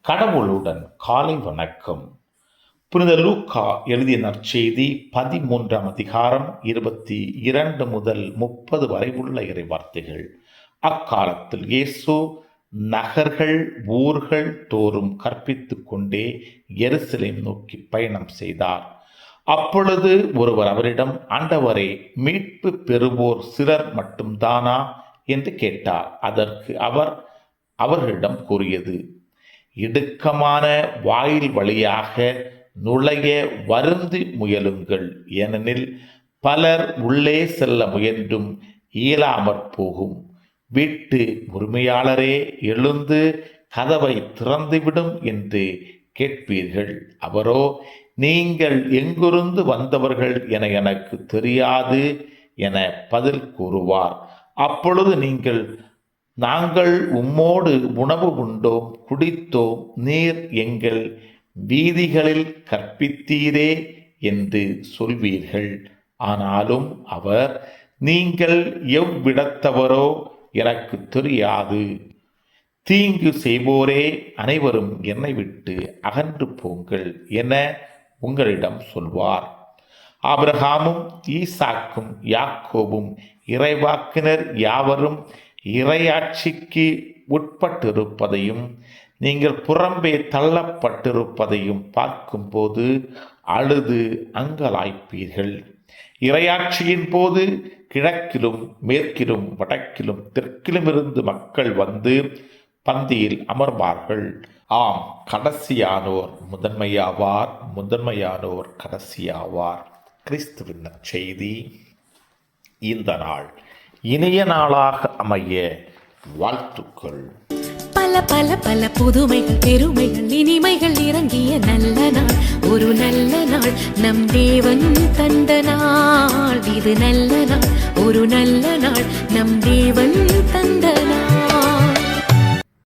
கடவுளுடன் காலை வணக்கம். புனித லூக்கா எழுதிய நற்செய்தி 13ஆம் அதிகாரம் 22 முதல் 30 வரை உள்ள இறைவார்த்தைகள். அக்காலத்தில் இயேசு நகர்கள் ஊர்கள் தோறும் கற்பித்துக் கொண்டே எருசலேம் நோக்கி பயணம் செய்தார். அப்பொழுது ஒருவர் அவரிடம், ஆண்டவரே, மீட்பு பெறுவோர் சிலர் மட்டும்தானா என்று கேட்டார். அதற்கு அவர் அவர்களிடம் கூறியது, இடுக்கமான வாயில் வழியாக நுழைய வருந்தி முயலுங்கள். ஏனெனில் பலர் உள்ளே செல்ல முயன்றும் இயலாமற் போகும். வீட்டு உரிமையாளரே, எழுந்து கதவை திறந்துவிடும் என்று கேட்பீர்கள். அவரோ, நீங்கள் எங்கிருந்து வந்தவர்கள் என எனக்கு தெரியாது என பதில் கூறுவார். அப்பொழுது நீங்கள், நாங்கள் உம்மோடு உணவு உண்டோம், குடித்தோம், நீர் எங்கள் வீதிகளில் கற்பித்தீரே என்று சொல்வீர்கள். ஆனாலும் அவர், நீங்கள் எவ்விடத்தவரோ எனக்கு தெரியாது, தீங்கு செய்வோரே அனைவரும் என்னை விட்டு அகன்று போங்கள் என உங்களிடம் சொல்வார். ஆபிரகாமும் ஈசாக்கும் யாக்கோபும் இறைவாக்கினர் யாவரும் இறையாட்சிக்கு உட்பட்டிருப்பதையும் நீங்கள் புறம்பே தள்ளப்பட்டிருப்பதையும் பார்க்கும்போது அழுது அங்கலாய்ப்பீர்கள். இறையாட்சியின் போது கிழக்கிலும் மேற்கிலும் வடக்கிலும் தெற்கிலுமிருந்து மக்கள் வந்து பந்தியில் அமர்வார்கள். ஆம், கடைசியானோர் முதன்மையாவார், முதன்மையானோர் கடைசியாவார். கிறிஸ்துவின் செய்தி. இந்த நாள் இனிய நாளாக அமைய வாழ்த்துக்கள். பல பல பல புதுமைகள், பெருமைகள், இனிமைகள் இறங்கிய நல்ல நாள், ஒரு நல்ல நாள், நம் தேவன் தந்த நாள். இது நல்ல நாள், ஒரு நல்ல நாள், நம் தேவன்